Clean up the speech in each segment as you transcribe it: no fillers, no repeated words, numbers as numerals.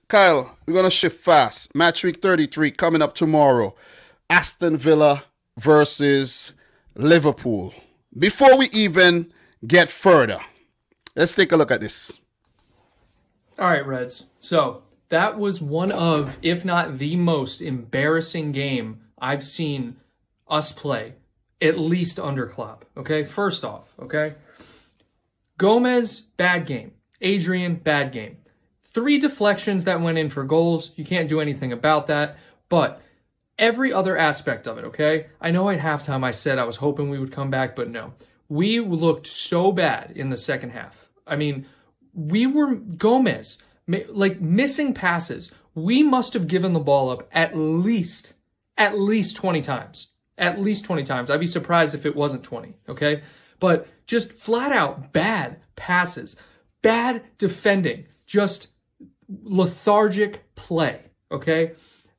Kyle, we're going to shift fast. Match week 33 coming up tomorrow. Aston Villa versus Liverpool. Before we even get further, let's take a look at this. All right, Reds. So that was one of, if not the most embarrassing game I've seen us play, at least under Klopp. Okay, first off, okay, Gomez, bad game. Adrian, bad game. 3 deflections that went in for goals. You can't do anything about that. But every other aspect of it, okay? I know at halftime I said I was hoping we would come back, but no. We looked so bad in the second half. I mean, we were Gomez, like missing passes. We must have given the ball up at least 20 times. At least 20 times. I'd be surprised if it wasn't 20, okay? But just flat out bad passes, bad defending, just lethargic play, okay?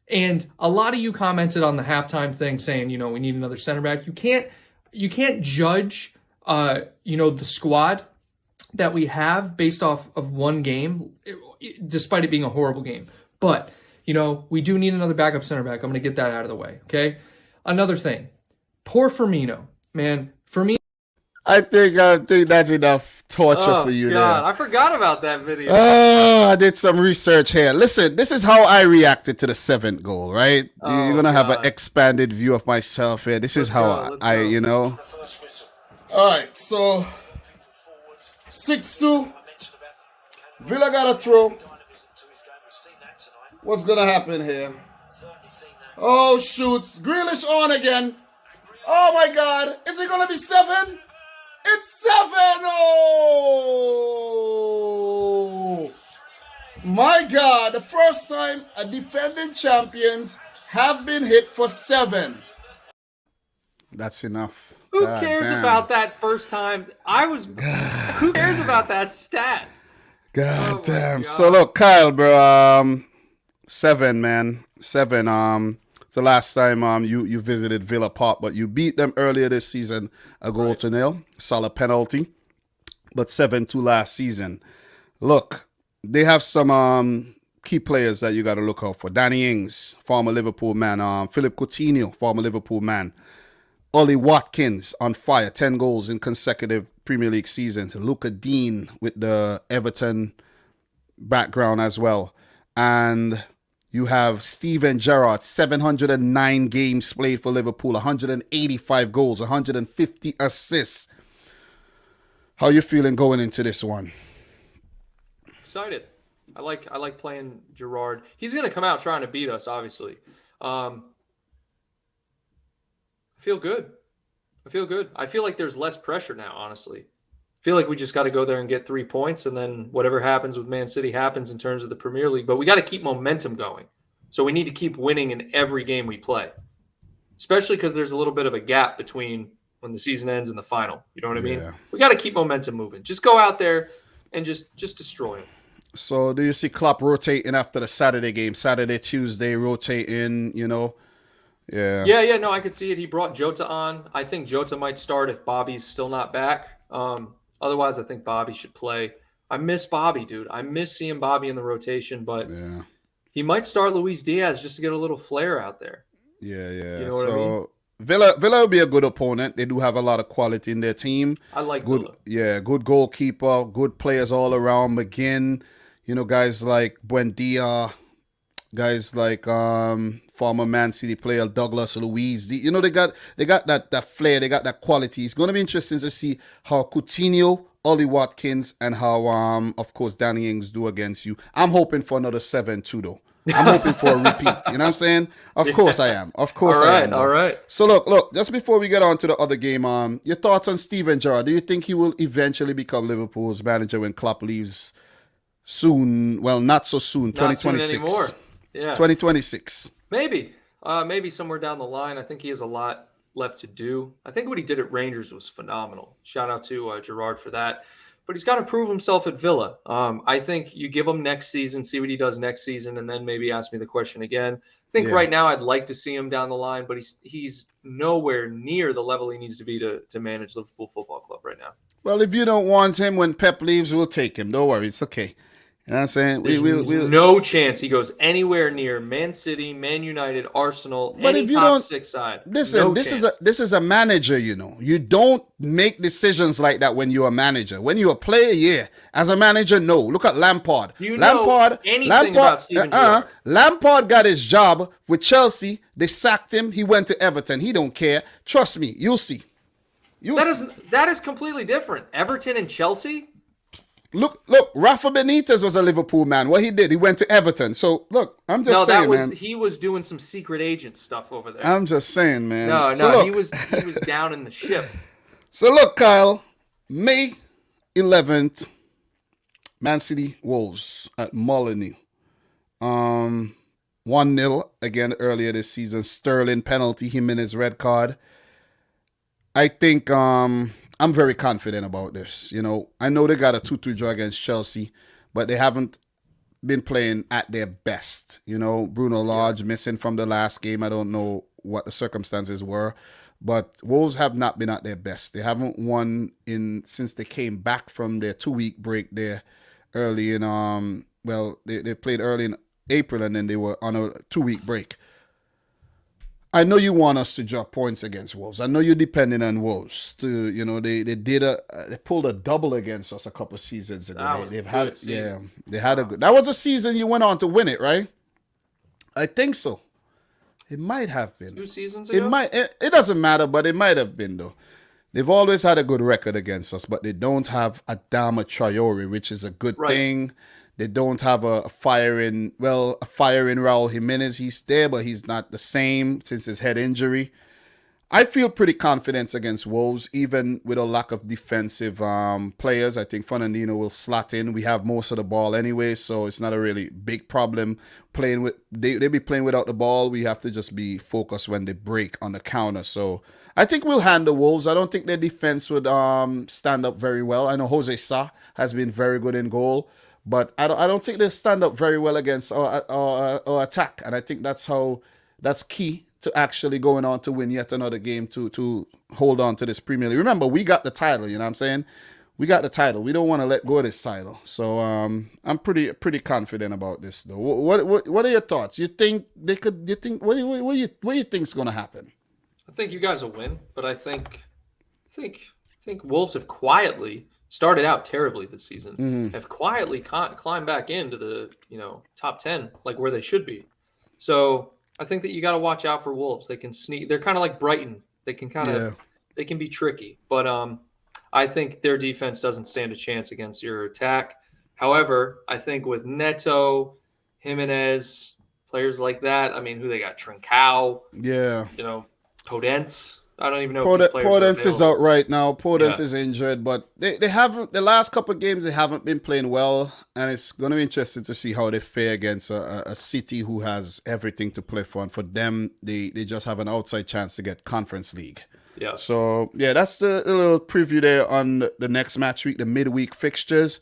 And a lot of you commented on the halftime thing saying, we need another center back. You can't judge the squad that we have based off of one game, despite it being a horrible game. But, we do need another backup center back. I'm going to get that out of the way, okay? Another thing, poor Firmino, man. Firmino. I think that's enough torture for you God, there. I forgot about that video. Oh, I did some research here. Listen, this is how I reacted to the 7th goal, right? You're going to have an expanded view of myself here. This is how I. All right, so 6-2. Villa got a throw. What's going to happen here? Oh, shoots. Grealish on again. Oh, my God. Is it going to be 7? It's 7! Oh! My God, the first time a defending champions have been hit for 7. That's enough. Who cares about that first time? Who cares about that stat? God damn. So look, Kyle, bro, 7, man. 7. The last time you visited Villa Park, but you beat them earlier this season, a goal to nil, solid penalty, but 7-2 last season. Look, they have some key players that you got to look out for. Danny Ings, former Liverpool man, Philip Coutinho, former Liverpool man, Ollie Watkins on fire, 10 goals in consecutive Premier League seasons, Luca Dean with the Everton background as well, and you have Steven Gerrard, 709 games played for Liverpool, 185 goals, 150 assists. How you feeling going into this one? Excited. I like playing Gerrard. He's going to come out trying to beat us, obviously. I feel good. I feel like there's less pressure now, honestly. I feel like we just got to go there and get 3 points, and then whatever happens with Man City happens in terms of the Premier League. But we got to keep momentum going. So we need to keep winning in every game we play, especially because there's a little bit of a gap between when the season ends and the final. You know what I mean? We got to keep momentum moving. Just go out there and just destroy them. So do you see Klopp rotating after the Saturday game? Saturday, Tuesday, rotating, Yeah. Yeah, no, I could see it. He brought Jota on. I think Jota might start if Bobby's still not back. Otherwise, I think Bobby should play. I miss Bobby, dude. I miss seeing Bobby in the rotation, but he might start Luis Diaz just to get a little flair out there. Yeah. You know what I mean? Villa will be a good opponent. They do have a lot of quality in their team. I like good, Villa. Yeah, good goalkeeper, good players all around. McGinn, guys like Buendia, guys like former Man City player Douglas Luiz. They got that flair, they got that quality. It's going to be interesting to see how Coutinho, Ollie Watkins, and how of course Danny Ings do against you. I'm hoping for another 7-2 though. I'm hoping for a repeat. You know what I'm saying? Of course I am. Of course I am. All right. So look, just before we get on to the other game, your thoughts on Steven Gerrard. Do you think he will eventually become Liverpool's manager when Klopp leaves soon? Well, not so soon. 2026. Not soon anymore. Yeah. 2026. Maybe somewhere down the line. I think he has a lot left to do. I think what he did at Rangers was phenomenal. Shout out to Gerrard for that. But he's got to prove himself at Villa. I think you give him next season, see what he does next season, and then maybe ask me the question again. I think right now I'd like to see him down the line, but he's nowhere near the level he needs to be to manage Liverpool Football Club right now. Well, if you don't want him when Pep leaves, we'll take him. Don't worry. It's okay. You know what I'm saying? There's no chance he goes anywhere near Man City, Man United, Arsenal, But any if you top don't 6 side. listen, No this chance. is a manager. You don't make decisions like that when you're a manager. When you're a player, yeah. As a manager, no. Look at Lampard. Do you know anything about Steven Gerrard? Lampard got his job with Chelsea. They sacked him. He went to Everton. He don't care. Trust me, you'll see. That is completely different. Everton and Chelsea. Look, Rafa Benitez was a Liverpool man. What he did, he went to Everton. So, look, I'm just saying, man. He was doing some secret agent stuff over there. I'm just saying, man. He was down in the ship. So, look, Kyle, May 11th, Man City Wolves at Molineux. 1-0 again earlier this season. Sterling penalty, Jimenez red card. I think I'm very confident about this. I know they got a 2-2 draw against Chelsea, but they haven't been playing at their best. Bruno Lage missing from the last game. I don't know what the circumstances were, but Wolves have not been at their best. They haven't won since they came back from their 2-week break there early in they played early in April and then they were on a 2-week break. I know you want us to drop points against Wolves. I know you're depending on Wolves. They pulled a double against us a couple seasons ago. That was a season you went on to win it, right? I think so. It might have been 2 seasons ago. It doesn't matter, but it might have been though. They've always had a good record against us, but they don't have Adama Traore, which is a good thing. They don't have a firing Raul Jimenez. He's there, but he's not the same since his head injury. I feel pretty confident against Wolves, even with a lack of defensive players. I think Fernandinho will slot in. We have most of the ball anyway, so it's not a really big problem playing with. They be playing without the ball. We have to just be focused when they break on the counter. So I think we'll handle Wolves. I don't think their defense would stand up very well. I know Jose Sa has been very good in goal. But I don't think they stand up very well against our attack. And I think that's key to actually going on to win yet another game to hold on to this Premier League. Remember, we got the title, you know what I'm saying? We got the title. We don't want to let go of this title. So I'm pretty confident about this though. What are your thoughts? You think they could what do you think's gonna happen? I think you guys will win, but I think Wolves have quietly started out terribly this season, have quietly climbed back into the top 10, like where they should be. So I think that you got to watch out for Wolves. They can sneak. They're kind of like Brighton. They can they can be tricky. But I think their defense doesn't stand a chance against your attack. However, I think with Neto, Jimenez, players like that, I mean, who they got? Trincao. Yeah. Podence. I don't even know. Podence is out right now. Podence is injured, but they haven't. The last couple of games they haven't been playing well, and it's going to be interesting to see how they fare against a City who has everything to play for. And for them, they just have an outside chance to get Conference League. Yeah. So that's the little preview there on the next match week, the midweek fixtures.